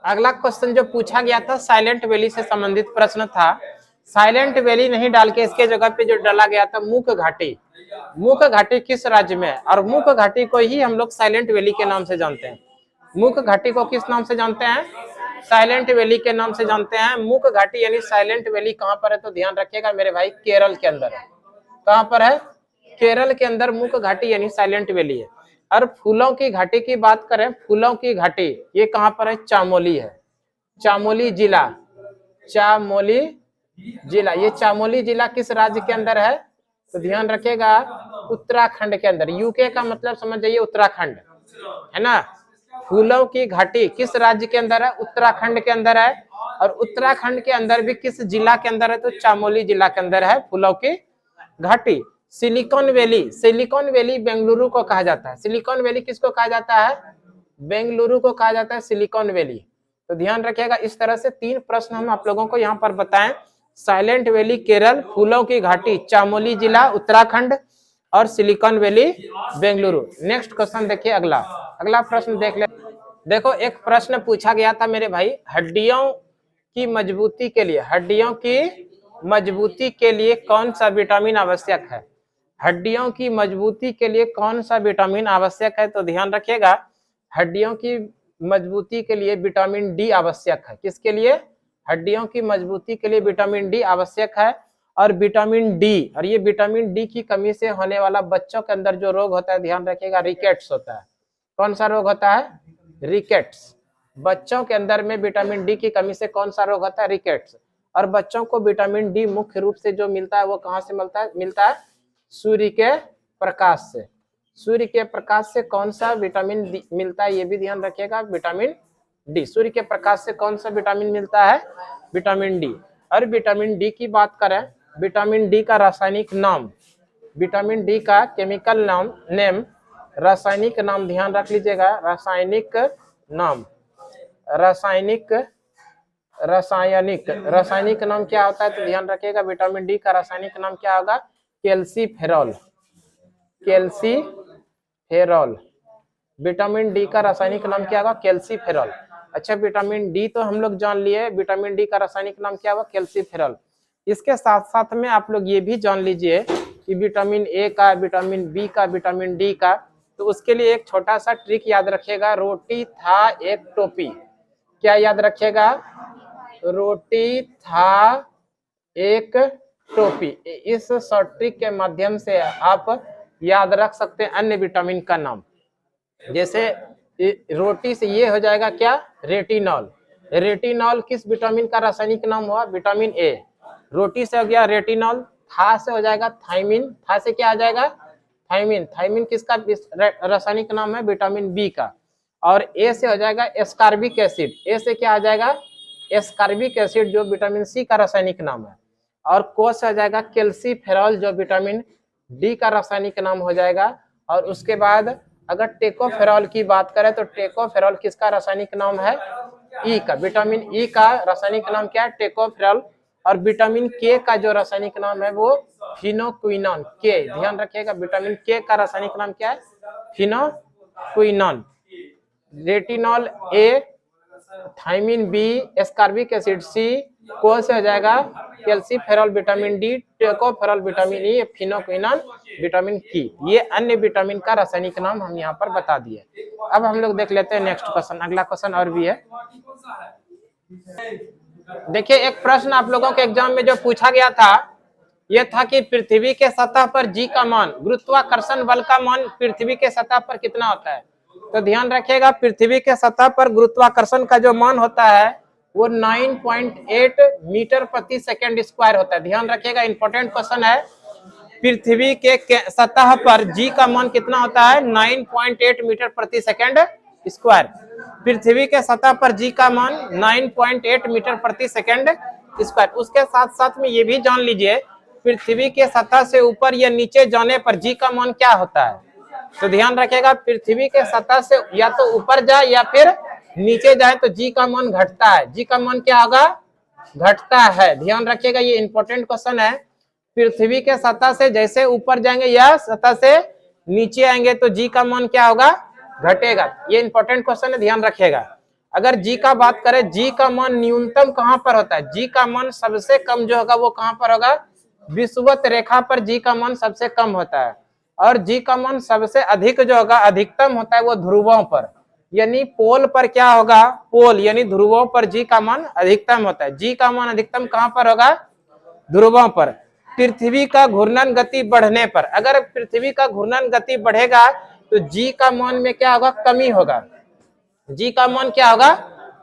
अगला क्वेश्चन जो पूछा गया था साइलेंट वैली से संबंधित प्रश्न था। साइलेंट वैली नहीं डाल के इसके जगह पे जो डाला गया था मुख घाटी। मुख घाटी किस राज्य में है? और मुख घाटी को ही हम लोग साइलेंट वैली के नाम से जानते हैं। मुख घाटी को किस नाम से जानते हैं? साइलेंट वैली के नाम से जानते हैं। मुख घाटी यानी साइलेंट वैली कहां पर है तो ध्यान रखिएगा मेरे भाई, केरल के अंदर है। कहां पर है? केरल के अंदर मुख घाटी यानी साइलेंट वैली है। और फूलों की घाटी की बात करें, फूलों की घाटी ये कहां पर है? चामोली है। चामोली जिला, चामोली जिला, ये चामोली जिला किस राज्य के अंदर है तो ध्यान रखिएगा, उत्तराखंड के अंदर। यूके का मतलब समझ जाइए उत्तराखंड, है ना। फूलों की घाटी किस राज्य के अंदर है? उत्तराखंड के अंदर है। और उत्तराखंड के अंदर भी किस जिला के अंदर है तो चामोली जिला के अंदर है फूलों की घाटी। Silicon valley, silicon valley Bengaluru को कहा जाता है। सिलिकॉन वैली किसको कहा जाता है? बेंगलुरु को कहा जाता है सिलिकॉन वैली। तो ध्यान रखिएगा, इस तरह से 3 प्रश्न हम आप लोगों को यहाँ पर बताएं। साइलेंट वैली केरल, फूलों की घाटी चामोली जिला उत्तराखंड, और silicon valley Bengaluru. Next question देखिए, अगला अगला प्रश्न देख ले। देखो एक प्रश्न पूछा गया था मेरे भाई, हड्डियों की मजबूती के लिए, हड्डियों की मजबूती के लिए कौन सा विटामिन आवश्यक है? हड्डियों की मजबूती के लिए कौन सा विटामिन आवश्यक है तो ध्यान रखिएगा, हड्डियों की मजबूती के लिए विटामिन डी आवश्यक है। किसके लिए? हड्डियों की मजबूती के लिए विटामिन डी आवश्यक है। और विटामिन डी, और ये विटामिन डी की कमी से होने वाला बच्चों के अंदर जो रोग होता है ध्यान रखिएगा, रिकेट्स होता है। कौन सा रोग होता है? रिकेट्स। बच्चों के अंदर में विटामिन डी की कमी से कौन सा रोग होता है? रिकेट्स। और बच्चों को विटामिन डी मुख्य रूप से जो मिलता है वो कहाँ से मिलता है? मिलता है सूर्य के प्रकाश से। सूर्य के प्रकाश से कौन सा विटामिन डी मिलता है ये भी ध्यान रखिएगा, विटामिन डी। सूर्य के प्रकाश से कौन सा विटामिन मिलता है? Vitamin D. और विटामिन डी की बात करें, विटामिन डी का रासायनिक नाम, विटामिन डी का केमिकल नाम नेम, रासायनिक नाम ध्यान रख लीजिएगा, रासायनिक नाम, रासायनिक रासायनिक रासायनिक नाम क्या होता है तो ध्यान रखिएगा, विटामिन डी का रासायनिक नाम क्या होगा? Calciferol, calciferol. विटामिन डी का रासायनिक नाम क्या होगा? कैल्सीफेरॉल। अच्छा, विटामिन डी तो हम लोग जान लिए, विटामिन डी का रासायनिक नाम क्या होगा? कैल्सीफेरॉल। इसके साथ साथ में आप लोग ये भी जान लीजिए कि विटामिन ए का, विटामिन बी का, विटामिन डी का, तो उसके लिए एक छोटा सा ट्रिक याद रखिएगा, रोटी था एक टोपी। क्या याद रखिएगा? रोटी था एक टोपी। इस शॉर्ट ट्रिक के माध्यम से आप याद रख सकते हैं अन्य विटामिन का नाम। जैसे रोटी से ये हो जाएगा क्या? रेटिनॉल। रेटिनॉल किस विटामिन का रासायनिक नाम हुआ? Vitamin A. रोटी से हो गया रेटिनॉल, था से हो जाएगा थायमिन, था से क्या आ जाएगा? थायमिन। थायमिन किसका रासायनिक नाम है? विटामिन बी का। और ए से हो जाएगा एस्कॉर्बिक एसिड, ए से क्या आ जाएगा? एस्कॉर्बिक एसिड जो विटामिन सी का रासायनिक नाम है। और को से हो जाएगा कैल्सीफेरॉल जो विटामिन डी का रासायनिक नाम हो जाएगा। और उसके बाद अगर टेकोफेरॉल की बात करें तो टेकोफेरॉल किसका रासायनिक नाम है? ई का। विटामिन ई का रासायनिक नाम क्या है? टेकोफेरॉल। और विटामिन के का जो रासायनिक नाम है वो फिनोक्विनोन के। ध्यान रखिएगा, विटामिन के का रासायनिक नाम क्या है? Phylloquinone. Retinol A, thiamine B, ascorbic acid C, को से हो जाएगा calciferol vitamin D, tocopherol vitamin E, phylloquinone vitamin K. ये अन्य विटामिन का रासायनिक नाम हम यहाँ पर बता दिए। अब हम लोग देख लेते हैं नेक्स्ट क्वेश्चन। अगला क्वेश्चन और भी है। देखिए एक प्रश्न आप लोगों के एग्जाम में जो पूछा गया था यह था कि पृथ्वी के सतह पर जी का मान, गुरुत्वाकर्षण बल का मान पृथ्वी के सतह पर कितना होता है? तो ध्यान रखिएगा, पृथ्वी के सतह पर गुरुत्वाकर्षण का जो मान होता है वो 9.8 मीटर प्रति सेकंड स्क्वायर होता है। ध्यान रखिएगा, इंपॉर्टेंट क्वेश्चन है। पृथ्वी के सतह पर जी का मान कितना होता है? 9.8 मीटर प्रति सेकंड स्क्वायर। पृथ्वी के सतह पर जी का मान 9.8 मीटर प्रति सेकंड स्क्वायर। उसके साथ साथ में ये भी जान लीजिए, पृथ्वी के सतह से ऊपर या नीचे जाने पर जी का मान क्या होता है? तो ध्यान रखिएगा, पृथ्वी के सतह से या तो ऊपर जाए या फिर नीचे जाए तो जी का मान घटता है। जी का मान क्या होगा? घटता है। ध्यान रखिएगा, ये इंपॉर्टेंट क्वेश्चन है। पृथ्वी के सतह से जैसे ऊपर जाएंगे या सतह से नीचे आएंगे तो जी का मान क्या होगा? घटेगा। ये इंपॉर्टेंट क्वेश्चन है, ध्यान रखिएगा। अगर जी का बात करें, जी का मान न्यूनतम कहां पर होता है? जी का मान सबसे कम जो होगा वो कहां पर होगा? विषुवत रेखा पर जी का मान सबसे कम होता है। और जी का मान सबसे अधिक जो होगा, अधिकतम होता है वो ध्रुवों पर, यानी पोल पर क्या होगा? पोल यानी ध्रुवों पर जी का मान अधिकतम होता है। जी का मान अधिकतम कहां पर होगा? ध्रुवों पर। पृथ्वी का घूर्णन गति बढ़ने पर, अगर पृथ्वी का घूर्णन गति बढ़ेगा तो जी का मान में क्या होगा? कमी होगा। जी का मान क्या होगा?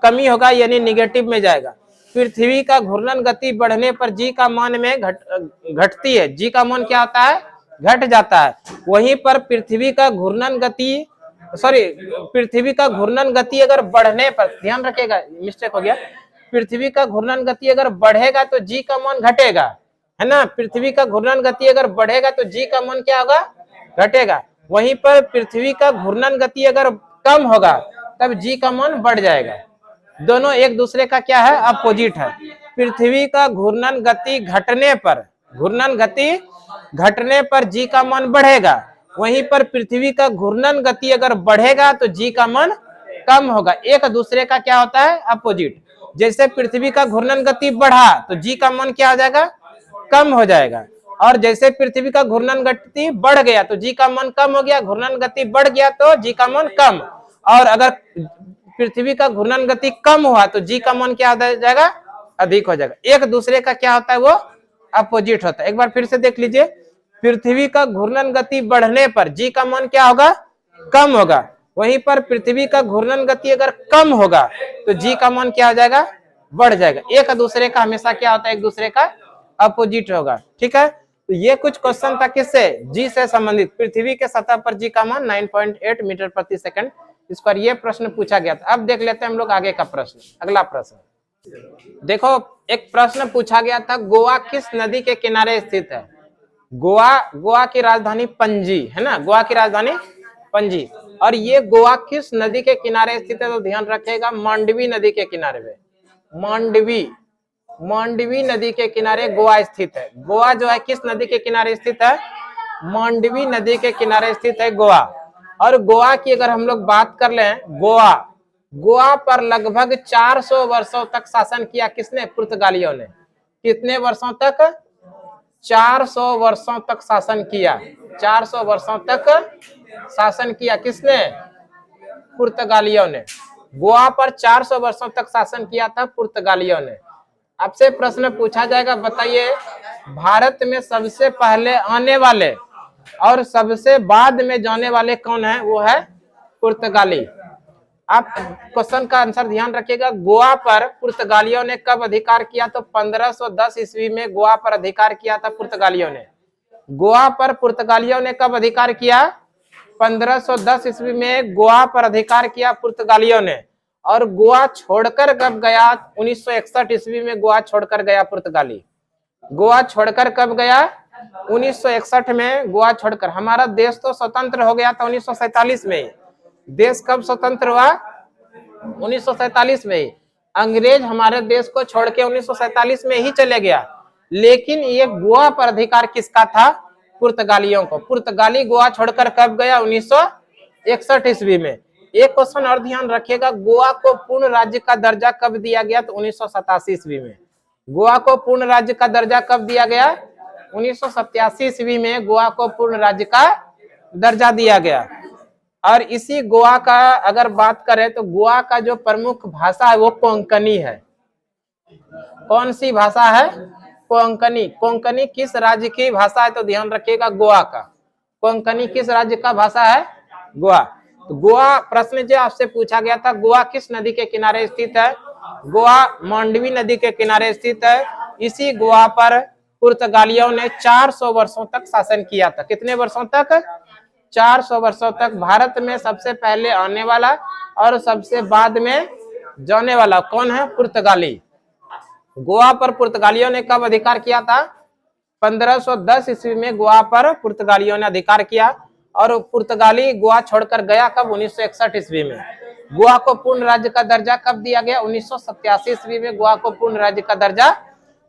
कमी होगा, यानी निगेटिव में जाएगा। पृथ्वी का घूर्णन गति बढ़ने पर जी का मान में घटती है। जी का मान क्या होता है? घट जाता है। वहीं पर पृथ्वी का घूर्णन गति पृथ्वी का घूर्णन गति अगर बढ़ने पर, ध्यान रखिएगा मिस्टेक हो गया, पृथ्वी का घूर्णन गति अगर बढ़ेगा तो जी का मान घटेगा, है ना। पृथ्वी का घूर्णन गति अगर बढ़ेगा तो जी का मान क्या होगा? घटेगा। वहीं पर पृथ्वी का घूर्णन गति अगर कम होगा तब जी का मान बढ़ जाएगा। दोनों एक दूसरे का क्या है? अपोजिट है। पृथ्वी का घूर्णन गति घटने पर, घूर्णन गति घटने पर जी का मान बढ़ेगा। वहीं पर पृथ्वी का घूर्णन गति अगर बढ़ेगा तो जी का मान कम होगा। एक दूसरे का क्या होता है? अपोजिट। जैसे पृथ्वी का घूर्णन गति बढ़ा तो जी का मान क्या हो जाएगा? कम हो जाएगा। और जैसे पृथ्वी का घूर्णन गति बढ़ गया तो जी का मान कम हो गया, घूर्णन गति बढ़ गया तो जी का मान कम। और अगर पृथ्वी का घूर्णन गति कम हुआ तो जी का मान क्या हो जाएगा? अधिक हो जाएगा। एक दूसरे का क्या होता है? वो अपोजिट होता है। एक बार फिर से देख लीजिए, पृथ्वी का घूर्णन गति बढ़ने पर जी का मान क्या होगा? कम होगा। वहीं पर पृथ्वी का घूर्णन गति अगर कम होगा तो जी का मान क्या हो जाएगा? बढ़ जाएगा। एक दूसरे का हमेशा क्या होता है? एक दूसरे का अपोजिट होगा। ठीक है, तो ये कुछ क्वेश्चन था किससे? जी से संबंधित। पृथ्वी के सतह पर जी का मान 9.8 मीटर प्रति सेकंड स्क्वायर, ये प्रश्न पूछा गया था। अब देख लेते हैं हम लोग आगे का प्रश्न। अगला प्रश्न देखो, एक प्रश्न पूछा गया था, गोवा किस नदी के किनारे स्थित है? गोवा की राजधानी पणजी है ना, गोवा की राजधानी पणजी। और ये गोवा किस नदी के किनारे स्थित है? तो ध्यान रखिएगा, मांडवी नदी के किनारे पे। मांडवी नदी के किनारे गोवा स्थित है। गोवा जो है किस नदी के किनारे स्थित है? मांडवी नदी के किनारे स्थित है गोवा। और गोवा की अगर हम लोग बात कर लें, गोवा पर लगभग 400 वर्षों तक शासन किया किसने? पुर्तगालियों ने। कितने वर्षों तक? 400 वर्षों तक शासन किया। 400 वर्षों तक शासन किया किसने? पुर्तगालियों ने। गोवा पर 400 वर्षों तक शासन किया था पुर्तगालियों ने। आपसे प्रश्न पूछा जाएगा, बताइए भारत में सबसे पहले आने वाले और सबसे बाद में जाने वाले कौन है? वो है पुर्तगाली। आप क्वेश्चन का आंसर ध्यान रखिएगा। गोवा पर पुर्तगालियों ने कब अधिकार किया? तो 1510 ईस्वी में गोवा पर अधिकार किया था पुर्तगालियों ने। गोवा पर पुर्तगालियों ने कब अधिकार किया? 1510 ईस्वी में गोवा पर अधिकार किया पुर्तगालियों ने। और गोवा छोड़कर कब गया? 1961 ईस्वी में गोवा छोड़कर गया पुर्तगाली। गोवा छोड़कर कब गया? 1961 में गोवा छोड़कर। हमारा देश तो स्वतंत्र हो गया था 1947 में। देश कब स्वतंत्र हुआ? 1947 में ही। अंग्रेज हमारे देश को छोड़ के 1947 में ही चले गया। लेकिन ये गोवा पर अधिकार किसका था? पुर्तगालियों को। पुर्तगाली गोवा छोड़कर कब गया? 1961 ईस्वी में। एक क्वेश्चन और ध्यान रखिएगा, गोवा को पूर्ण राज्य का दर्जा कब दिया गया? तो 1987 ईस्वी में। गोवा को पूर्ण राज्य का दर्जा कब दिया गया? 1987 ईस्वी में गोवा को पूर्ण राज्य का दर्जा दिया गया। और इसी गोवा का अगर बात करें तो गोवा का जो प्रमुख भाषा है वो कोंकणी है। कौन सी भाषा है? कोंकणी। कोंकणी किस राज्य की भाषा है? तो ध्यान रखिएगा, गोवा का। कोंकणी किस राज्य का भाषा है? गोवा। तो गोवा प्रश्न जो आपसे पूछा गया था, गोवा किस नदी के किनारे स्थित है? गोवा मांडवी नदी के किनारे स्थित है। इसी गोवा पर पुर्तगालियों ने 400 वर्षों तक शासन किया था। कितने वर्षों तक? 400 वर्षों तक। भारत में सबसे पहले आने वाला और सबसे बाद में जाने वाला कौन है? पुर्तगाली। गोवा पर पुर्तगालियों ने कब अधिकार किया था? 1510 ईस्वी में गोवा पर पुर्तगालियों ने अधिकार किया। और पुर्तगाली गोवा छोड़कर गया कब? 1961 ईस्वी में। गोवा को पूर्ण राज्य का दर्जा कब दिया गया? 1987 ईस्वी में गोवा को पूर्ण राज्य का दर्जा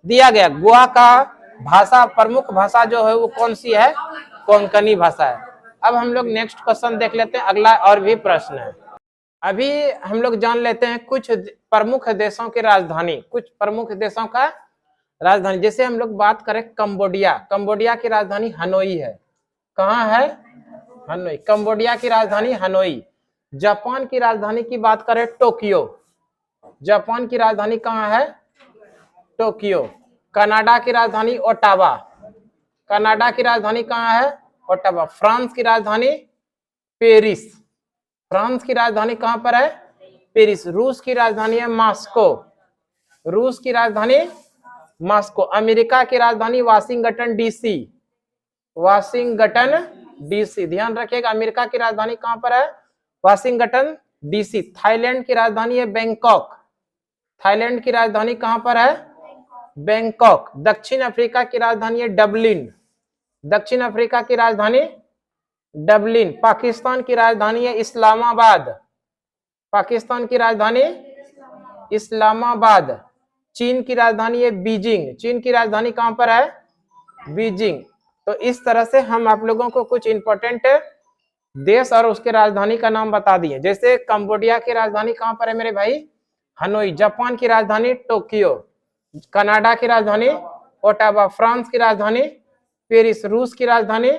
दिया गया। गोवा का भाषा, प्रमुख भाषा जो है वो कौन सी है? कोंकणी भाषा है। अब हम लोग नेक्स्ट क्वेश्चन देख लेते हैं। अगला और भी प्रश्न है। अभी हम लोग जान लेते हैं कुछ प्रमुख देशों की राजधानी, कुछ प्रमुख देशों का राजधानी। जैसे हम लोग बात करें कंबोडिया, कंबोडिया की राजधानी हनोई है। कहाँ है? हनोई। कंबोडिया की राजधानी हनोई। जापान की राजधानी की बात करें टोक्यो, जापान की राजधानी कहाँ है? टोक्यो। कनाडा की राजधानी ओटावा, कनाडा की राजधानी कहाँ है? ओटावा। फ्रांस की राजधानी पेरिस, फ्रांस की राजधानी कहां पर है? पेरिस। रूस की राजधानी है मॉस्को, रूस की राजधानी मॉस्को। अमेरिका की राजधानी वाशिंगटन डीसी, वाशिंगटन डीसी। ध्यान रखिएगा अमेरिका की राजधानी कहां पर है? Washington DC. थाईलैंड की राजधानी है बैंकॉक, थाईलैंड की राजधानी कहां पर है? बैंकॉक। दक्षिण अफ्रीका की राजधानी है डबलिन, दक्षिण अफ्रीका की राजधानी डबलिन। पाकिस्तान की राजधानी है इस्लामाबाद, पाकिस्तान की राजधानी इस्लामाबाद। चीन की राजधानी है बीजिंग, चीन की राजधानी कहां पर है? बीजिंग। तो इस तरह से हम आप लोगों को कुछ इंपॉर्टेंट देश और उसके राजधानी का नाम बता दिए। जैसे कंबोडिया की राजधानी कहां पर है मेरे भाई? हनोई। जापान की राजधानी टोक्यो, कनाडा की राजधानी ओटावा, फ्रांस की राजधानी पेरिस, रूस की राजधानी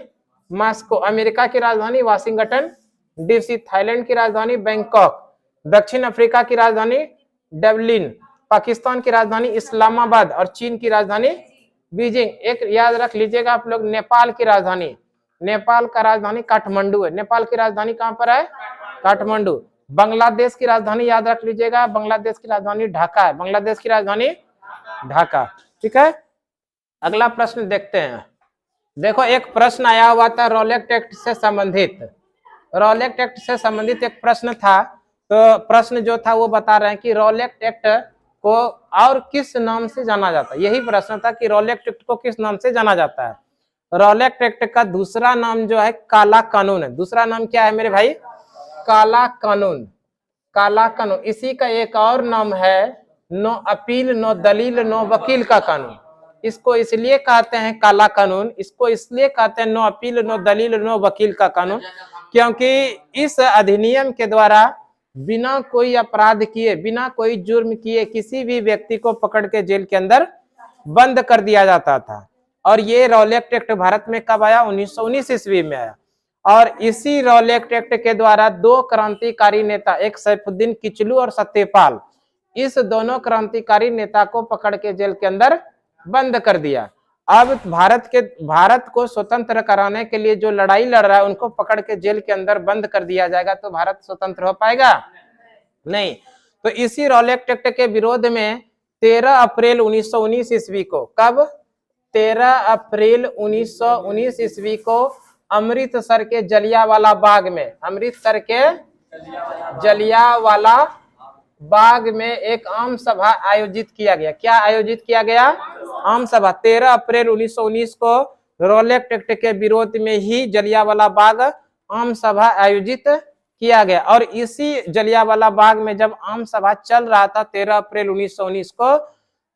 मॉस्को, अमेरिका की राजधानी वाशिंगटन डीसी, थाईलैंड की राजधानी बैंकॉक, दक्षिण अफ्रीका की राजधानी डबलिन, पाकिस्तान की राजधानी इस्लामाबाद और चीन की राजधानी बीजिंग। एक याद रख लीजिएगा आप लोग, नेपाल की राजधानी, नेपाल का राजधानी काठमांडू है, नेपाल की राजधानी कहां पर है? काठमांडू। बांग्लादेश की राजधानी याद रख लीजिएगा, बांग्लादेश की राजधानी ढाका है, बांग्लादेश की राजधानी ढाका। ठीक है, अगला प्रश्न देखते हैं। देखो एक प्रश्न आया हुआ था रॉलेट एक्ट से संबंधित, रॉलेट एक्ट से संबंधित एक प्रश्न था। तो प्रश्न जो था वो बता रहे हैं कि रॉलेट एक्ट को और किस नाम से जाना जाता है। यही प्रश्न था कि रॉलेट एक्ट को किस नाम से जाना जाता है। रॉलेट एक्ट का दूसरा नाम जो है काला कानून है। दूसरा नाम क्या है मेरे भाई? काला कानून, काला कानून। इसी का एक और नाम है नो अपील नो दलील नो वकील का कानून। इसको इसलिए कहते हैं काला कानून, इसको इसलिए कहते हैं नो अपील नो दलील नो वकील का कानून, क्योंकि इस अधिनियम के द्वारा बिना कोई अपराध किए, बिना कोई जुर्म किए किसी भी व्यक्ति को पकड़ के जेल के अंदर बंद कर दिया जाता था। और ये रॉलेट एक्ट भारत में कब आया? 1919 ईस्वी में आया। और इसी रॉलेट एक्ट के द्वारा दो क्रांतिकारी नेता, एक सैफुद्दीन किचलू और सत्यपाल, इस दोनों क्रांतिकारी नेता को पकड़ के जेल के अंदर बंद कर दिया। अब भारत को स्वतंत्र कराने के लिए जो लड़ाई लड़ रहा है उनको पकड़ के जेल के अंदर बंद कर दिया जाएगा तो भारत स्वतंत्र हो पाएगा? नहीं। तो इसी रॉलेट एक्ट के विरोध में 13 अप्रैल 1919 ईस्वी को, कब? 13 अप्रैल 1919 ईस्वी को अमृतसर के जलियांवाला बाग में, अमृतसर के जलियांवाला बाग में एक आम सभा आयोजित किया गया। क्या आयोजित किया गया? आम सभा। 13 अप्रैल 1919 को रॉलेट एक्ट के विरोध में ही जलियांवाला बाग आम सभा आयोजित किया गया। और इसी जलियांवाला बाग में जब आम सभा चल रहा था 13 अप्रैल 1919 को,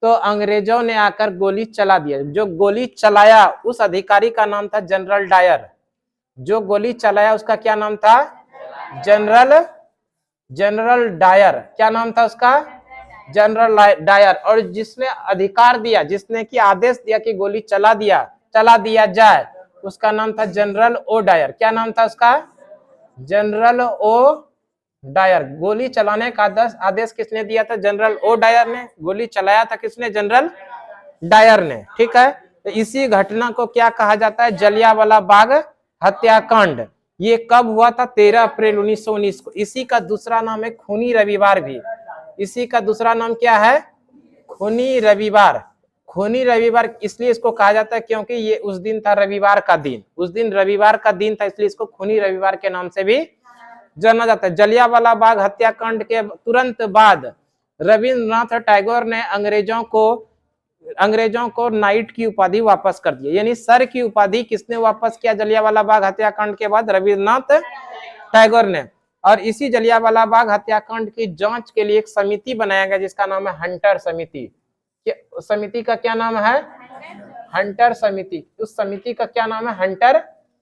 तो अंग्रेजों ने आकर गोली चला दिया। जो गोली चलाया उस अधिकारी का नाम था जनरल डायर, जो गोली चलाया उसका क्या नाम था? General Dyer. क्या नाम था उसका? General Dyer. और जिसने अधिकार दिया, जिसने की आदेश दिया कि गोली चला दिया जाए, उसका नाम था जनरल ओ डायर। क्या नाम था उसका? General O'Dwyer. गोली चलाने का आदेश किसने दिया था? जनरल ओ डायर ने। गोली चलाया था किसने? जनरल डायर ने। ठीक है, तो इसी घटना को क्या कहा जाता है? जलियांवाला बाग हत्याकांड। ये कब हुआ था? 13 अप्रैल 1919 को। इसी का दूसरा नाम है खूनी रविवार भी। इसी का दूसरा नाम क्या है? खूनी रविवार। खूनी रविवार इसलिए इसको कहा जाता है क्योंकि ये उस दिन था रविवार का दिन, उस दिन रविवार का दिन था, इसलिए इसको खूनी रविवार के नाम से भी जाना जाता है। जलियांवाला बाग हत्याकांड के तुरंत बाद रविंद्रनाथ टैगोर ने अंग्रेजों को नाइट की उपाधि वापस कर दी। यानी सर की उपाधि किसने वापस किया जलियांवाला बाग हत्याकांड के बाद? रविंद्रनाथ टैगोर ने। और इसी जलियांवाला बाग हत्याकांड की जांच के लिए एक समिति बनाया गया जिसका नाम है हंटर समिति। समिति का क्या नाम है? हंटर समिति। उस समिति का क्या नाम है? हंटर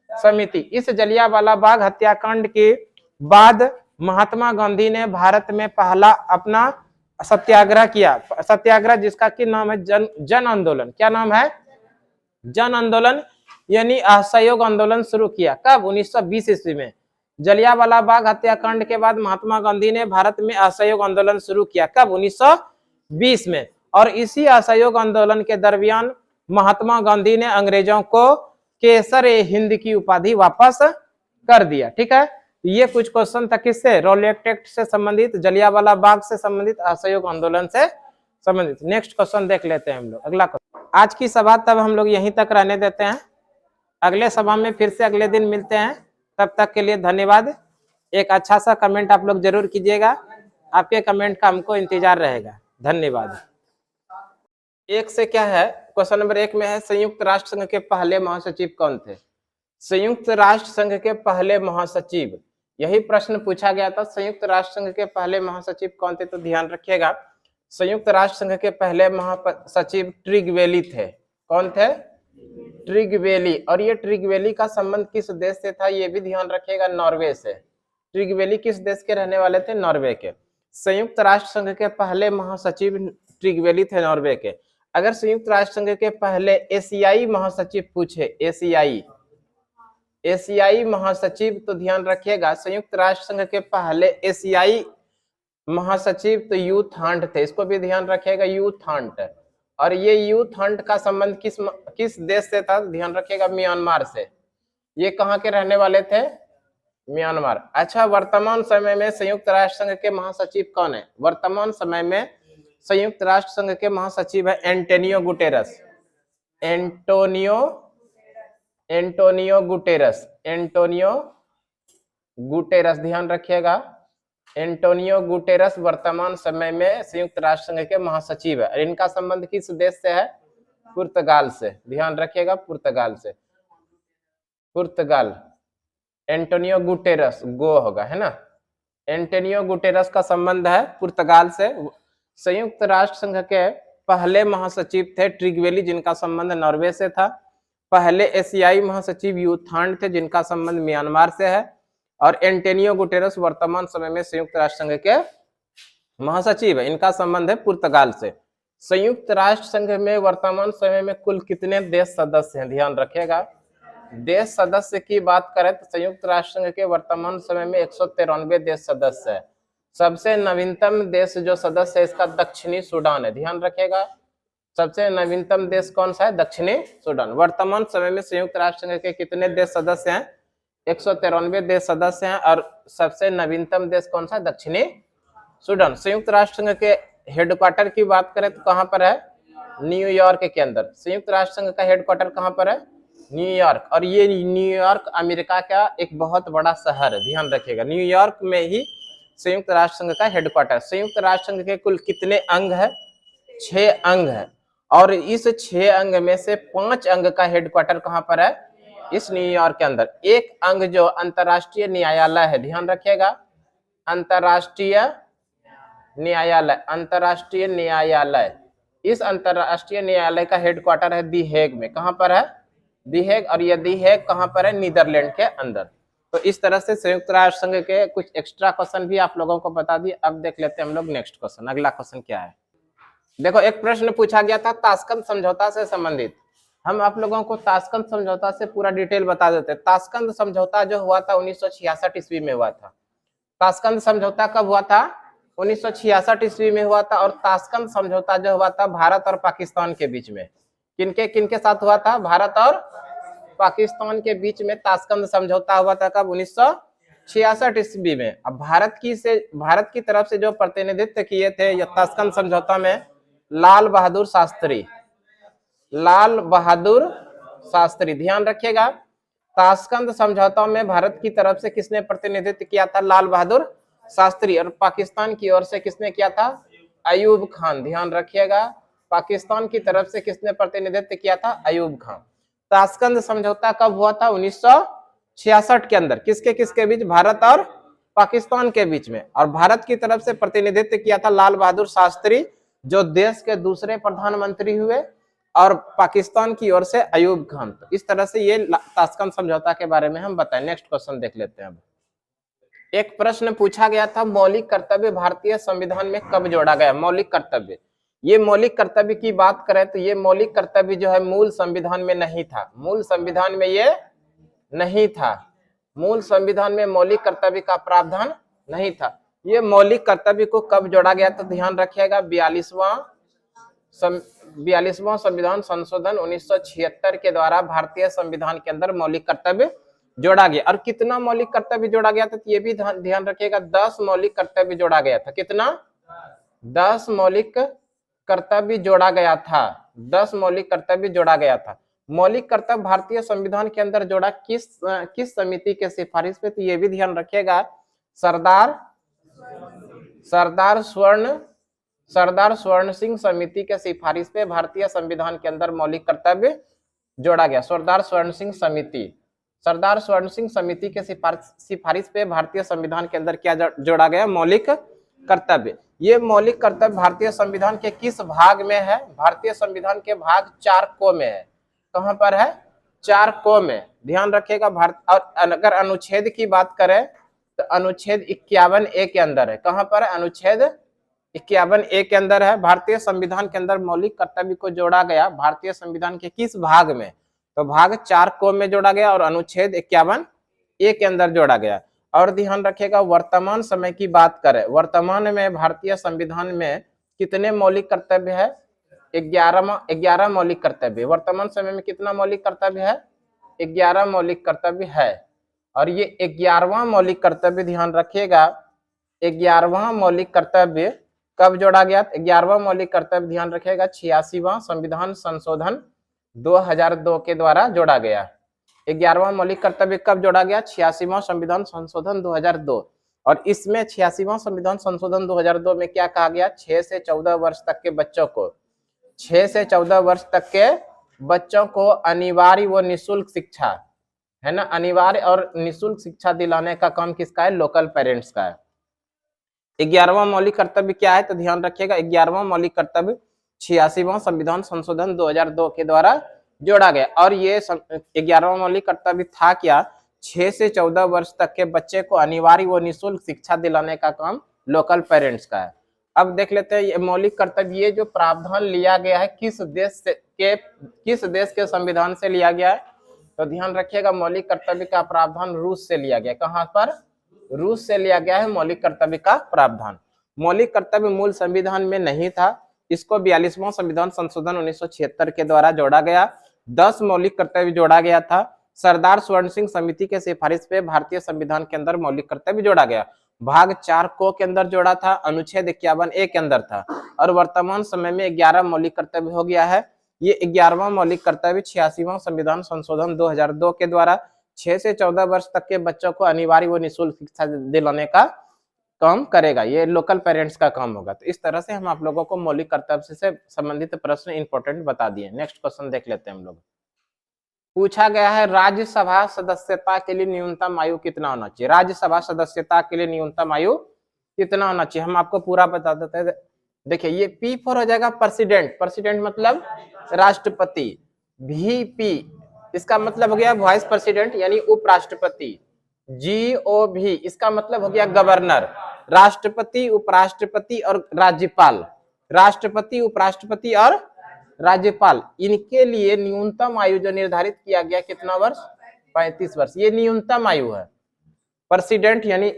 समिति। इस जलियांवाला बाग हत्याकांड के बाद महात्मा गांधी ने भारत में पहला अपना सत्याग्रह किया, सत्याग्रह जिसका की नाम है जन आंदोलन। क्या नाम है? जन आंदोलन यानी असहयोग आंदोलन शुरू किया। कब? 1920 ईस्वी में। जलियांवाला बाग हत्याकांड के बाद महात्मा गांधी ने भारत में असहयोग आंदोलन शुरू किया। कब? 1920 में। और इसी असहयोग आंदोलन के दरमियान महात्मा गांधी ने अंग्रेजों को केसर ए हिंद की उपाधि वापस कर दिया। ठीक है, ये कुछ क्वेश्चन था किससे? रॉलेट एक्ट से संबंधित, जलियांवाला बाग से संबंधित, असहयोग आंदोलन से संबंधित। नेक्स्ट क्वेश्चन देख लेते हैं हम लोग। अगला क्वेश्चन। आज की सभा तब हम लोग यहीं तक रहने देते हैं, अगले सभा में फिर से अगले दिन मिलते हैं। तब तक के लिए धन्यवाद। एक अच्छा सा कमेंट आप लोग जरूर कीजिएगा, आपके कमेंट का हमको इंतजार रहेगा। धन्यवाद। एक से क्या है, क्वेश्चन नंबर 1 में है संयुक्त राष्ट्र संघ के पहले महासचिव कौन थे? संयुक्त राष्ट्र संघ के पहले महासचिव, यही प्रश्न पूछा गया था। संयुक्त राष्ट्र संघ के पहले महासचिव कौन थे? तो ध्यान रखिएगा, संयुक्त राष्ट्र संघ के पहले महासचिव ट्रिगवेली थे। कौन थे? ट्रिगवेली। और ये ट्रिगवेली का संबंध किस देश से था? ये भी ध्यान रखिएगा, नॉर्वे से। ट्रिगवेली किस देश के रहने वाले थे? नॉर्वे के। संयुक्त राष्ट्र संघ के पहले महासचिव ट्रिगवेली थे, नॉर्वे के। अगर संयुक्त राष्ट्र संघ के पहले एशियाई महासचिव पूछे, एशियाई महासचिव, तो ध्यान रखिएगा संयुक्त राष्ट्र संघ के पहले एशियाई महासचिव तो यू थांट थे। इसको भी ध्यान रखिएगा, यू थांट। और ये यू थांट का संबंध किस देश से था? ध्यान रखिएगा, म्यांमार से। ये कहाँ के रहने वाले थे? म्यांमार। अच्छा, वर्तमान समय में संयुक्त राष्ट्र संघ के महासचिव कौन है? वर्तमान समय में संयुक्त राष्ट्र संघ के महासचिव है एंटोनियो गुटेरस। एंटोनियो गुटेरस, ध्यान रखिएगा, एंटोनियो गुटेरस वर्तमान समय में संयुक्त राष्ट्र संघ के महासचिव है। इनका संबंध किस देश से है? पुर्तगाल से। ध्यान रखिएगा, पुर्तगाल से। पुर्तगाल। एंटोनियो गुटेरस, गो होगा, है ना। एंटोनियो गुटेरस का संबंध है पुर्तगाल से। संयुक्त राष्ट्र संघ के पहले महासचिव थे ट्रिगवेली, जिनका संबंध नॉर्वे से था। पहले एशियाई महासचिव यू थांट थे, जिनका संबंध म्यांमार से है। और एंटोनियो गुटेरस वर्तमान समय में संयुक्त राष्ट्र संघ के महासचिव है, इनका संबंध है पुर्तगाल से। संयुक्त राष्ट्र संघ में वर्तमान समय में कुल कितने देश सदस्य हैं? ध्यान रखिएगा, देश सदस्य की बात करें तो संयुक्त राष्ट्र संघ के वर्तमान समय में 193 देश सदस्य है। सबसे नवीनतम देश जो सदस्य है इसका दक्षिणी सूडान है। ध्यान रखिएगा, सबसे नवीनतम देश कौन सा है? दक्षिणी सूडान। वर्तमान समय में संयुक्त राष्ट्र संघ के कितने देश सदस्य हैं? 193 देश सदस्य हैं। और सबसे नवीनतम देश कौन सा? दक्षिणी सूडान। संयुक्त राष्ट्र संघ के हेडक्वार्टर की बात करें तो कहां पर है? न्यूयॉर्क के अंदर। संयुक्त राष्ट्र संघ का हेडक्वार्टर कहां पर है? न्यूयॉर्क। और ये न्यूयॉर्क अमेरिका का एक बहुत बड़ा शहर है, ध्यान रखिएगा। न्यूयॉर्क में ही संयुक्त राष्ट्र संघ का हेडक्वार्टर। संयुक्त राष्ट्र संघ के कुल कितने अंग है? 6 अंग है। और इस 6 अंग में से 5 अंग का हेडक्वार्टर कहां पर है? इस न्यूयॉर्क के अंदर। एक अंग जो अंतरराष्ट्रीय न्यायालय है, ध्यान रखिएगा, अंतरराष्ट्रीय न्यायालय, इस अंतरराष्ट्रीय न्यायालय का हेडक्वार्टर है दी हेग में। कहां पर है? दी हेग। और ये दी हेग कहां पर है? नीदरलैंड के अंदर। तो इस तरह से संयुक्त राष्ट्र संघ के कुछ एक्स्ट्रा क्वेश्चन भी आप लोगों को बता दिए। अब देख लेते हैं हम लोग नेक्स्ट क्वेश्चन। अगला क्वेश्चन क्या है? देखो, एक प्रश्न पूछा गया था ताशकंद समझौता से संबंधित। हम आप लोगों को ताशकंद समझौता से पूरा डिटेल बता देते हैं। ताशकंद समझौता जो हुआ था 1966 ईस्वी में हुआ था। ताशकंद समझौता कब हुआ था? 1966 ईस्वी में हुआ था। और ताशकंद समझौता जो हुआ था भारत और पाकिस्तान के बीच में। किनके साथ हुआ था? भारत और पाकिस्तान के बीच में ताशकंद समझौता हुआ था। कब? 1966 ईस्वी में। अब भारत की तरफ से जो प्रतिनिधित्व किए थे ताशकंद समझौता में लाल बहादुर शास्त्री। ध्यान रखिएगा, ताशकंद समझौता में भारत की तरफ से किसने प्रतिनिधित्व किया था? लाल बहादुर शास्त्री। और पाकिस्तान की ओर से किसने किया था? अयूब खान। ध्यान रखिएगा, पाकिस्तान की तरफ से किसने प्रतिनिधित्व किया था? अयूब खान। ताशकंद समझौता कब हुआ था? 1966 के अंदर। किसके बीच? भारत और पाकिस्तान के बीच में। और भारत की तरफ से प्रतिनिधित्व किया था लाल बहादुर शास्त्री, जो देश के दूसरे प्रधानमंत्री हुए, और पाकिस्तान की ओर से अयूब खान। तो इस तरह से ये ताशकंद समझौता के बारे में हम बताएं। नेक्स्ट क्वेश्चन देख लेते हैं। अब एक प्रश्न पूछा गया था, मौलिक कर्तव्य भारतीय संविधान में कब जोड़ा गया? मौलिक कर्तव्य, ये मौलिक कर्तव्य की बात करें तो ये मौलिक कर्तव्य जो है मूल संविधान में नहीं था। मूल संविधान में ये नहीं था। मूल संविधान में मौलिक कर्तव्य का प्रावधान नहीं था। ये मौलिक कर्तव्य को कब जोड़ा गया? तो ध्यान रखिएगा 42वां संविधान संशोधन 1976 के द्वारा भारतीय संविधान के अंदर मौलिक कर्तव्य जोड़ा गया। और कितना मौलिक कर्तव्य जोड़ा गया था? तो ये भी ध्यान रखिएगा 10 मौलिक कर्तव्य जोड़ा गया था। कितना? 10 मौलिक कर्तव्य जोड़ा गया था। 10 मौलिक कर्तव्य जोड़ा गया था। मौलिक कर्तव्य भारतीय संविधान के अंदर जोड़ा किस समिति के सिफारिश पे? तो ये भी ध्यान रखिएगा सरदार स्वर्ण सिंह समिति के सिफारिश पे भारतीय संविधान के अंदर मौलिक कर्तव्य जोड़ा गया। सरदार स्वर्ण सिंह समिति के सिफारिश पे भारतीय संविधान के अंदर क्या जोड़ा गया? मौलिक कर्तव्य। ये मौलिक कर्तव्य भारतीय संविधान के किस भाग में है? भारतीय संविधान के भाग 4 को में है। कहां पर है? 4 को में। ध्यान रखिएगा। भारत और अगर अनुच्छेद की बात करें तो अनुच्छेद 51A के अंदर है। कहां पर है? अनुच्छेद 51A के अंदर है। भारतीय संविधान के अंदर मौलिक कर्तव्य को जोड़ा गया भारतीय संविधान के किस भाग में? तो भाग 4 को में जोड़ा गया और अनुच्छेद 51A के अंदर जोड़ा गया। और ध्यान रखिएगा वर्तमान समय की बात करें, वर्तमान में भारतीय संविधान में कितने मौलिक कर्तव्य है? 11 मौलिक कर्तव्य। वर्तमान समय में कितना मौलिक कर्तव्य है? 11 मौलिक कर्तव्य है। और ये 11वां मौलिक कर्तव्य ध्यान रखिएगा, 11वां मौलिक कर्तव्य कब जोड़ा गया? 11वां मौलिक कर्तव्य ध्यान रखिएगा 86वां संविधान संशोधन 2002 के द्वारा जोड़ा गया। 11वां मौलिक कर्तव्य कब जोड़ा गया? 86वां संविधान संशोधन 2002। और इसमें 86वां संविधान संशोधन 2002 में क्या कहा गया? 6 से 14 वर्ष तक के बच्चों को 6 से 14 वर्ष तक के बच्चों को अनिवार्य व निःशुल्क शिक्षा है ना, अनिवार्य और निःशुल्क शिक्षा दिलाने का काम किसका है? लोकल पेरेंट्स का है। 11वां मौलिक कर्तव्य क्या है? तो ध्यान रखिएगा 11वां मौलिक कर्तव्य 86वां संविधान संशोधन 2002 के द्वारा जोड़ा गया। और ये 11वां मौलिक कर्तव्य था क्या? 6 से 14 वर्ष तक के बच्चे को अनिवार्य व निःशुल्क शिक्षा दिलाने का काम लोकल पेरेंट्स का है। अब देख लेते हैं ये मौलिक कर्तव्य, ये जो प्रावधान लिया गया है किस देश के संविधान से लिया गया है? तो ध्यान रखिएगा मौलिक कर्तव्य का प्रावधान रूस से लिया गया। कहां पर? रूस से लिया गया है मौलिक कर्तव्य का प्रावधान। मौलिक कर्तव्य मूल संविधान में नहीं था, इसको 42वां संविधान संशोधन 1976 के द्वारा जोड़ा गया। 10 मौलिक कर्तव्य जोड़ा गया था। सरदार स्वर्ण सिंह समिति के सिफारिश पे भारतीय संविधान के अंदर मौलिक कर्तव्य जोड़ा गया। भाग 4 को के अंदर जोड़ा था, अनुच्छेद 51A के अंदर था। और वर्तमान समय में 11 मौलिक कर्तव्य हो गया है। ये 11वां मौलिक कर्तव्य 86वां संविधान संशोधन 2002 के द्वारा 6 से 14 वर्ष तक के बच्चों को अनिवार्य व निःशुल्क शिक्षा दिलाने का काम करेगा। ये लोकल पेरेंट्स का काम होगा। तो इस तरह से हम आप लोगों को मौलिक कर्तव्य से संबंधित प्रश्न इंपॉर्टेंट बता दिए। नेक्स्ट क्वेश्चन देख लेते हैं हम लोग। पूछा गया है राज्यसभा सदस्यता के लिए न्यूनतम आयु कितना होना चाहिए? राज्यसभा सदस्यता के लिए न्यूनतम आयु कितना होना चाहिए? हम आपको पूरा बता देते हैं। देखिए ये P फॉर हो जाएगा प्रेसिडेंट, प्रेसिडेंट मतलब राष्ट्रपति। VP इसका मतलब हो गया वाइस प्रेसिडेंट यानी उपराष्ट्रपति। GOV इसका मतलब हो गया गवर्नर। राष्ट्रपति, उपराष्ट्रपति और राज्यपाल, राष्ट्रपति, उपराष्ट्रपति और राज्यपाल, इनके लिए न्यूनतम आयु जो निर्धारित किया गया कितना वर्ष? 35 वर्ष। ये न्यूनतम आयु है। प्रेसिडेंट यानी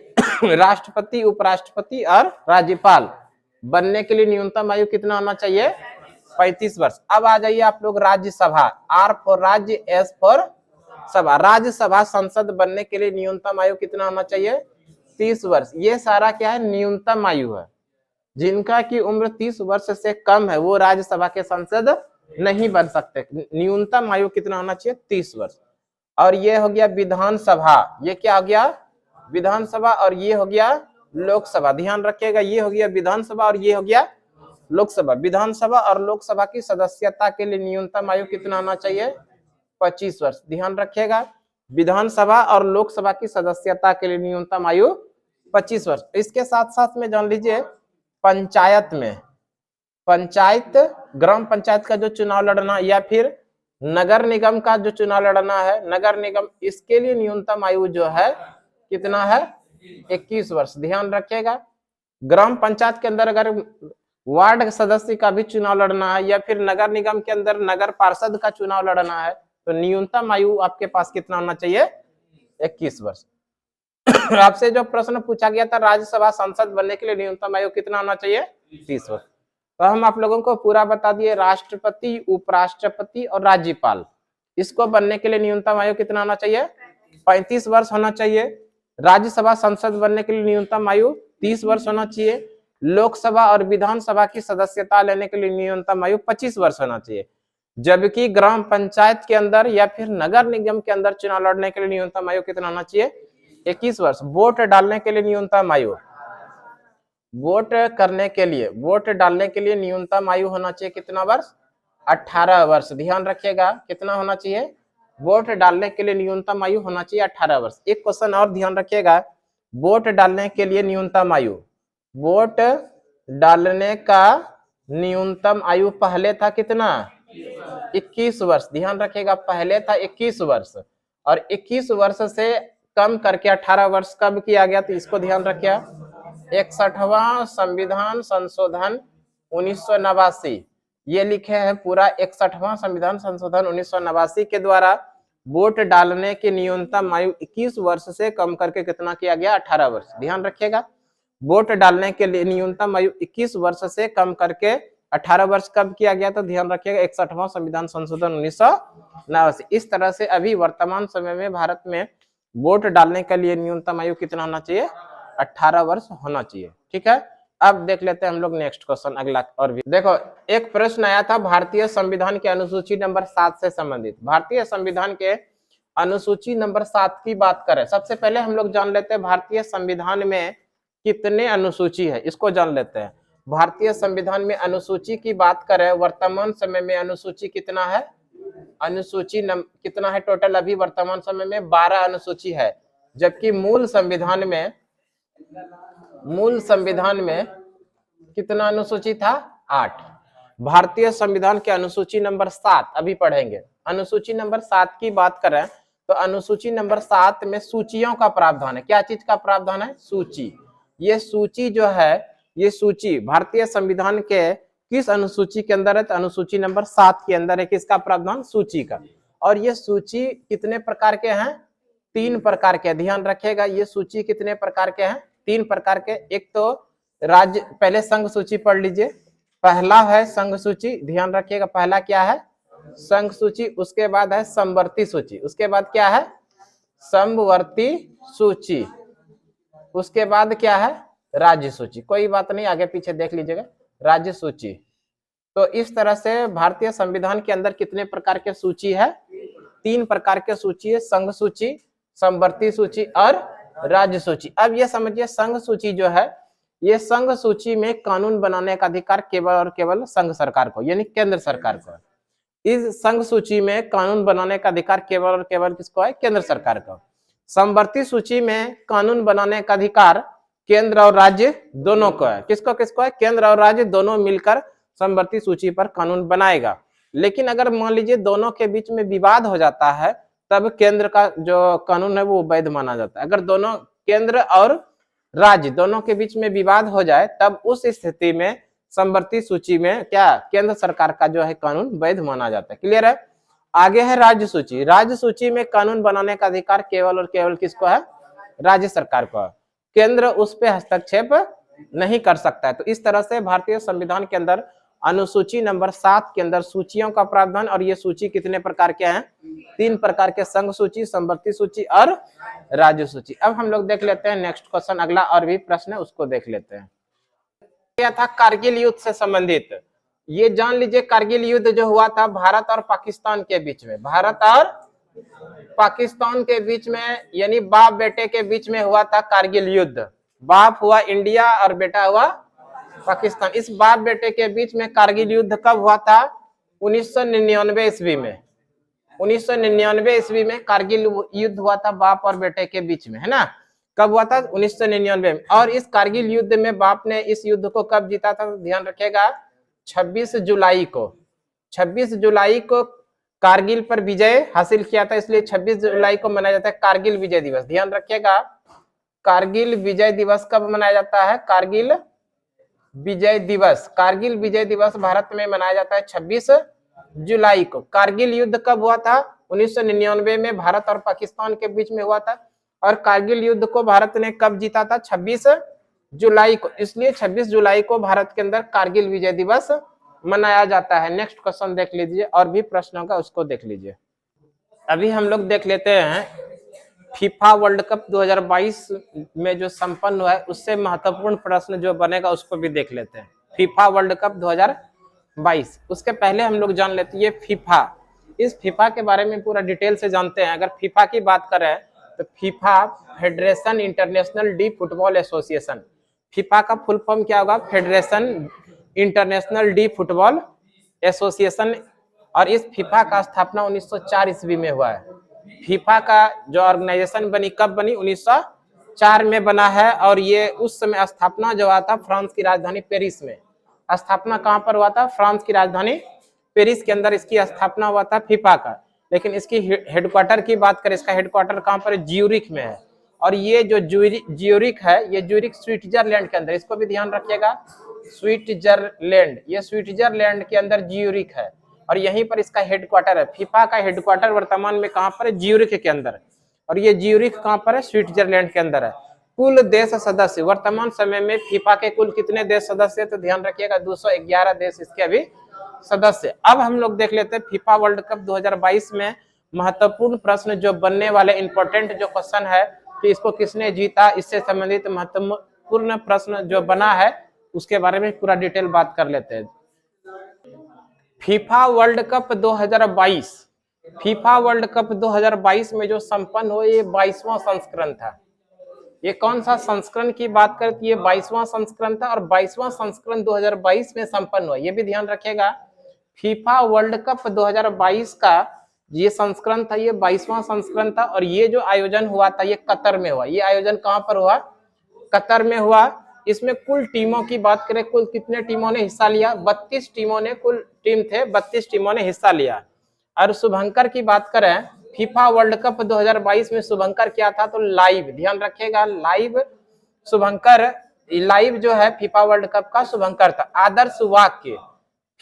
राष्ट्रपति, उपराष्ट्रपति और राज्यपाल बनने के लिए न्यूनतम आयु कितना होना चाहिए? 35 वर्ष। अब आ जाइए आप लोग राज्यसभा, R फॉर राज्य, S फॉर सभा। राज्यसभा संसद बनने के लिए न्यूनतम आयु कितना होना चाहिए? 30 वर्ष। ये सारा क्या है? न्यूनतम आयु है। जिनका की उम्र 30 वर्ष से कम है वो राज्यसभा के सांसद नहीं बन सकते। न्यूनतम आयु कितना होना चाहिए? 30 वर्ष। और ये हो गया विधानसभा, ये क्या हो गया? विधानसभा। और ये हो गया लोकसभा। ध्यान रखिएगा ये हो गया विधानसभा और ये हो गया लोकसभा। विधानसभा और लोकसभा की सदस्यता के लिए न्यूनतम आयु कितना होना चाहिए? 25 वर्ष। ध्यान रखिएगा विधानसभा और लोकसभा की सदस्यता के लिए न्यूनतम आयु 25 वर्ष। इसके साथ साथ में जान लीजिए पंचायत में, पंचायत, ग्राम पंचायत का जो चुनाव लड़ना या फिर नगर निगम का जो चुनाव लड़ना है, नगर निगम, इसके लिए न्यूनतम आयु जो है कितना है? 21 वर्ष, ध्यान रखिएगा। ग्राम पंचायत के अंदर अगर वार्ड सदस्य का भी चुनाव लड़ना है या फिर नगर निगम के अंदर नगर पार्षद का चुनाव लड़ना है तो न्यूनतम आयु आपके पास कितना होना चाहिए? 21 वर्ष। आपसे जो प्रश्न पूछा गया था राज्यसभा सांसद बनने के लिए न्यूनतम आयु कितना होना चाहिए? 30 वर्ष। तो हम आप लोगों को पूरा बता दिए, राष्ट्रपति, उपराष्ट्रपति और राज्यपाल, इसको बनने के लिए न्यूनतम आयु कितना होना चाहिए? 35 वर्ष होना चाहिए। राज्यसभा सांसद बनने के लिए न्यूनतम आयु 30 वर्ष होना चाहिए। लोकसभा और विधानसभा की सदस्यता लेने के लिए न्यूनतम आयु 25 वर्ष होना चाहिए। जबकि ग्राम पंचायत के अंदर या फिर नगर निगम के अंदर चुनाव लड़ने के लिए न्यूनतम आयु कितना होना चाहिए? 21 वर्ष। वोट डालने के लिए न्यूनतम आयु, वोट डालने के लिए न्यूनतम आयु होना चाहिए कितना वर्ष? 18 वर्ष। ध्यान रखिएगा, कितना होना चाहिए? वोट डालने के लिए न्यूनतम आयु होना चाहिए 18 वर्ष। एक क्वेश्चन और ध्यान रखिएगा, वोट डालने के लिए न्यूनतम आयु, वोट डालने का न्यूनतम आयु पहले था कितना? 21 वर्ष। ध्यान रखिएगा, पहले था 21 वर्ष और 21 वर्ष से कम करके 18 वर्ष कब किया गया? तो इसको ध्यान रखिए, 61वां संविधान संशोधन 1989, ये लिखे हैं पूरा 61वां संविधान संशोधन 1989 के द्वारा वोट डालने की न्यूनतम आयु 21 वर्ष से कम करके कितना किया गया? 18 वर्ष। ध्यान रखिएगा, वोट डालने के लिए न्यूनतम आयु 21 वर्ष से कम करके 18 वर्ष कब किया गया? तो ध्यान रखिएगा 61वां संविधान संशोधन 1989। इस तरह से अभी वर्तमान समय में भारत में वोट डालने के लिए न्यूनतम आयु कितना होना चाहिए? 18 वर्ष होना चाहिए। ठीक है, अब देख लेते हैं हम लोग नेक्स्ट क्वेश्चन अगला। और भी देखो, एक प्रश्न आया था भारतीय संविधान के अनुसूची नंबर 7 से संबंधित। भारतीय संविधान के अनुसूची नंबर 7 की बात करें, सबसे पहले हम लोग जान लेते हैं भारतीय संविधान में कितने अनुसूची है, इसको जान लेते हैं। भारतीय संविधान में अनुसूची की बात करें, वर्तमान समय में अनुसूची कितना है? अनुसूची कितना है टोटल? अभी वर्तमान समय में 12 अनुसूची है, जबकि मूल संविधान में कितना अनुसूची था? 8। भारतीय संविधान के अनुसूची नंबर 7 अभी पढ़ेंगे। अनुसूची नंबर 7 की बात करें तो अनुसूची नंबर 7 में सूचियों का प्रावधान है। क्या चीज का प्रावधान है? सूची। ये सूची जो है, ये सूची भारतीय संविधान के किस अनुसूची के अंदर है? तो अनुसूची नंबर 7 के अंदर है। किसका प्रावधान? सूची का। और ये सूची कितने प्रकार के हैं? 3 प्रकार के। ध्यान रखिएगा, ये सूची कितने प्रकार के हैं? 3 प्रकार के। एक तो राज्य, पहले संघ सूची पढ़ लीजिए। पहला है संघ सूची, ध्यान रखिएगा, पहला क्या है? संघ सूची। उसके बाद है समवर्ती सूची। उसके बाद क्या है? समवर्ती सूची। उसके बाद क्या है? राज्य सूची। कोई बात नहीं, आगे पीछे देख लीजिएगा, राज्य सूची। तो इस तरह से भारतीय संविधान के अंदर कितने प्रकार के सूची है? 3 प्रकार के सूची है, संघ सूची, समवर्ती सूची और राज्य सूची। अब ये समझिए, संघ सूची जो है, ये संघ सूची में कानून बनाने का अधिकार केवल और केवल संघ सरकार को, यानी केंद्र सरकार को। इस संघ सूची में कानून बनाने का अधिकार केवल और केवल किसको है? केंद्र सरकार को। समवर्ती सूची में कानून बनाने का अधिकार केंद्र और राज्य दोनों को है। किसको किसको है? केंद्र और राज्य दोनों मिलकर समवर्ती सूची पर कानून बनाएगा। लेकिन अगर मान लीजिए दोनों के बीच में विवाद हो जाता है, तब केंद्र का जो कानून है वो वैध माना जाता है। अगर दोनों, केंद्र और राज्य दोनों के बीच में विवाद हो जाए, तब उस स्थिति में समवर्ती सूची में क्या? केंद्र सरकार का जो है कानून वैध माना जाता है। क्लियर है? आगे है राज्य सूची। राज्य सूची में कानून बनाने का अधिकार केवल और केवल किसको है? राज्य सरकार को है। केंद्र उस पर हस्तक्षेप नहीं कर सकता है। तो इस तरह से भारतीय संविधान के अंदर अनुसूची नंबर 7 के अंदर सूचियों का प्रावधान, और ये सूची कितने प्रकार के हैं? 3 प्रकार के, संघ सूची, समवर्ती सूची और राज्य सूची। अब हम लोग देख लेते हैं नेक्स्ट क्वेश्चन, अगला और भी प्रश्न है उसको देख लेते हैं। क्या था? कारगिल युद्ध से संबंधित। ये जान लीजिए, कारगिल युद्ध जो हुआ था भारत और पाकिस्तान के बीच में, भारत और पाकिस्तान के बीच में, यानी बाप बेटे के बीच में हुआ था कारगिल युद्ध। बाप हुआ इंडिया और बेटा हुआ पाकिस्तान। इस बाप बेटे के बीच में कारगिल युद्ध कब हुआ था? 1999 ईस्वी में। 1999 ईस्वी में कारगिल युद्ध हुआ था बाप और बेटे के बीच में, है ना? कब हुआ था? 1999 में। और इस कारगिल युद्ध में बाप ने इस युद्ध को कब जीता था? ध्यान रखिएगा, 26 जुलाई को। 26 जुलाई को कारगिल पर विजय हासिल किया था, इसलिए 26 जुलाई को मनाया जाता है कारगिल विजय दिवस। ध्यान रखिएगा, कारगिल विजय दिवस कब मनाया जाता है? कारगिल विजय दिवस, कारगिल विजय दिवस भारत में मनाया जाता है 26 जुलाई को। कारगिल युद्ध कब हुआ था? 1999 में भारत और पाकिस्तान के बीच में हुआ था। और कारगिल युद्ध को भारत ने कब जीता था? 26 जुलाई को। इसलिए 26 जुलाई को भारत के अंदर कारगिल विजय दिवस मनाया जाता है। नेक्स्ट क्वेश्चन देख लीजिए, और भी प्रश्नों का उसको देख लीजिए। अभी हम लोग देख लेते हैं फीफा वर्ल्ड कप 2022 में जो संपन्न हुआ है उससे महत्वपूर्ण प्रश्न जो बनेगा उसको भी देख लेते हैं। फीफा वर्ल्ड कप 2022, उसके पहले हम लोग जान लेते हैं ये फीफा, इस फीफा के बारे में पूरा डिटेल से जानते हैं। अगर फीफा की बात करें तो FIFA federation international D football association, FIFA का फुल फॉर्म क्या होगा? Federation international D football association. और इस फीफा का स्थापना 1904 ईस्वी में हुआ है। फीफा का जो ऑर्गेनाइजेशन बनी कब बनी? 1904 में बना है। और ये उस समय स्थापना जो हुआ था फ्रांस की राजधानी पेरिस में। स्थापना कहाँ पर हुआ था? फ्रांस की राजधानी पेरिस के अंदर इसकी स्थापना हुआ था फीफा का। लेकिन इसकी हेडक्वार्टर की बात करें, इसका हेडक्वार्टर कहाँ पर है? ज्यूरिख में है। और ये जो ज्यूरिख है, ये ज्यूरिख स्विट्जरलैंड के अंदर, इसको भी ध्यान रखिएगा, स्विट्जरलैंड, ये स्विट्जरलैंड के अंदर ज्यूरिख है और यहीं पर इसका हेडक्वार्टर है। फीफा का हेडक्वार्टर वर्तमान में कहां पर है? ज्यूरिख के अंदर। और ये ज्यूरिख कहां पर है? स्विट्जरलैंड के अंदर है। कुल देश सदस्य वर्तमान समय में फीफा के कुल कितने देश सदस्य? तो ध्यान रखिएगा 211 देश इसके अभी सदस्य। अब हम लोग देख लेते हैं फीफा वर्ल्ड कप 2022 में महत्वपूर्ण प्रश्न जो बनने वाले इंपॉर्टेंट जो क्वेश्चन है कि इसको किसने जीता, इससे संबंधित महत्वपूर्ण प्रश्न जो बना है उसके बारे में पूरा डिटेल बात कर लेते हैं। FIFA world cup 2022, FIFA world cup 2022 में जो संपन्न हुआ ये 22वां संस्करण था। ये कौन सा संस्करण की बात करती है? 22वां संस्करण था और 22वां संस्करण 2022 में संपन्न हुआ। ये भी ध्यान रखिएगा, फीफा वर्ल्ड कप 2022 का ये संस्करण था, ये 22वां संस्करण था। और ये जो आयोजन हुआ था ये कतर में हुआ। ये आयोजन कहां पर हुआ? कतर में हुआ। इसमें कुल टीमों की बात करें, कुल कितने टीमों ने हिस्सा लिया? 32 टीमों ने, कुल टीम थे 32 टीमों ने हिस्सा लिया। और शुभंकर की बात करें, फीफा वर्ल्ड कप 2022 में शुभंकर क्या था? तो लाइव, ध्यान रखिएगा, लाइव शुभंकर, लाइव जो है फीफा वर्ल्ड कप का शुभंकर था। आदर्श वाक्य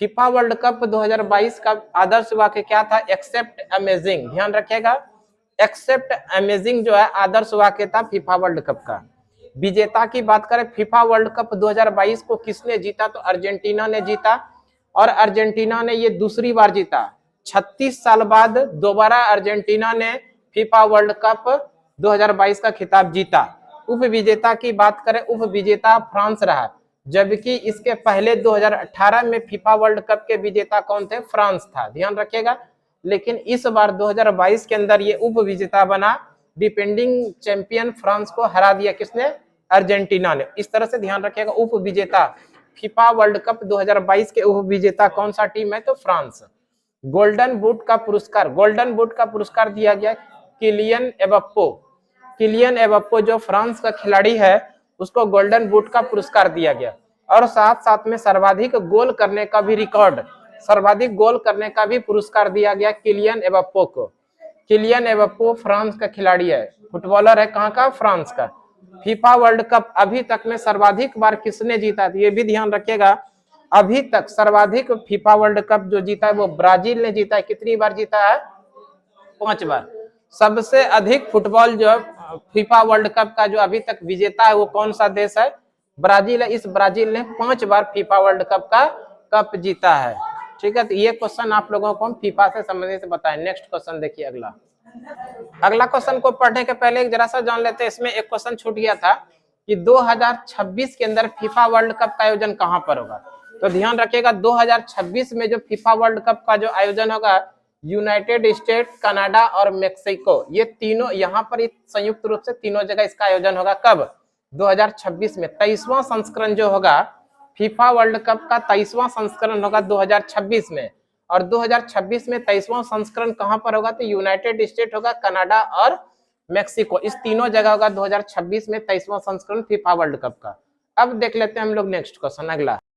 फीफा वर्ल्ड कप 2022 का आदर्श वाक्य क्या था? एक्सेप्ट अमेजिंग, ध्यान रखिएगा, एक्सेप्ट अमेजिंग जो है आदर्श वाक्य था फीफा वर्ल्ड कप का। विजेता की बात करें, फीफा वर्ल्ड कप 2022 को किसने जीता? तो अर्जेंटीना ने जीता। और अर्जेंटीना ने ये दूसरी बार जीता, 36 साल बाद दोबारा अर्जेंटीना ने फीफा वर्ल्ड कप 2022 का खिताब जीता। उप विजेता की बात करें, उप विजेता फ्रांस रहा, जबकि इसके पहले 2018 में फीफा वर्ल्ड कप के विजेता कौन थे? फ्रांस था, ध्यान रखिएगा। लेकिन इस बार 2022 के अंदर ये उप विजेता बना, डिफेंडिंग चैंपियन फ्रांस को हरा दिया किसने? अर्जेंटीना ने। इस तरह से ध्यान रखिएगा, उप विजेता फीफा वर्ल्ड कप 2022 के उप विजेता कौन सा टीम है? तो फ्रांस। गोल्डन बूट का पुरस्कार, गोल्डन बूट का पुरस्कार दिया गया किलियन एम्बाप्पे। किलियन एम्बाप्पे जो फ्रांस का खिलाड़ी है उसको गोल्डन बूट का पुरस्कार दिया गया। और साथ साथ में सर्वाधिक गोल करने का भी रिकॉर्ड, सर्वाधिक गोल करने का भी पुरस्कार दिया गया किलियन एम्बाप्पे को। किलियन एम्बाप्पे फ्रांस का खिलाड़ी है, फुटबॉलर है, कहाँ का? फ्रांस का। फीफा वर्ल्ड कप अभी तक में सर्वाधिक बार किसने जीता? ये भी ध्यान रखिएगा, अभी तक सर्वाधिक फीफा वर्ल्ड कप जो जीता है वो ब्राजील ने जीता है। कितनी बार जीता है? 5 बार। सबसे अधिक फुटबॉल जो फीफा वर्ल्ड कप का जो अभी तक विजेता है वो कौन सा देश है? ब्राजील है। इस ब्राजील ने 5 बार फीफा वर्ल्ड कप का कप जीता है। ठीक है, तो ये क्वेश्चन आप लोगों को हम फीफा से संबंधित बताएं। नेक्स्ट क्वेश्चन देखिए, अगला क्वेश्चन को पढ़ने के पहले एक जरा सा जान लेते हैं। इसमें एक क्वेश्चन छूट गया था कि 2026 के अंदर फीफा वर्ल्ड कप का आयोजन कहां पर होगा? तो ध्यान रखिएगा 2026 में जो फीफा वर्ल्ड कप का जो आयोजन होगा, यूनाइटेड स्टेट, कनाडा और मेक्सिको, ये तीनों यहाँ पर संयुक्त रूप से तीनों जगह इसका आयोजन होगा। कब? 2026 में। 23वां संस्करण जो होगा फीफा वर्ल्ड कप का 23वां संस्करण होगा 2026 में। और 2026 में 23वां संस्करण कहां पर होगा? तो यूनाइटेड स्टेट होगा, कनाडा और मेक्सिको, इस तीनों जगह होगा 2026 में 23वां संस्करण फीफा वर्ल्ड कप का। अब देख लेते हैं हम लोग नेक्स्ट क्वेश्चन, अगला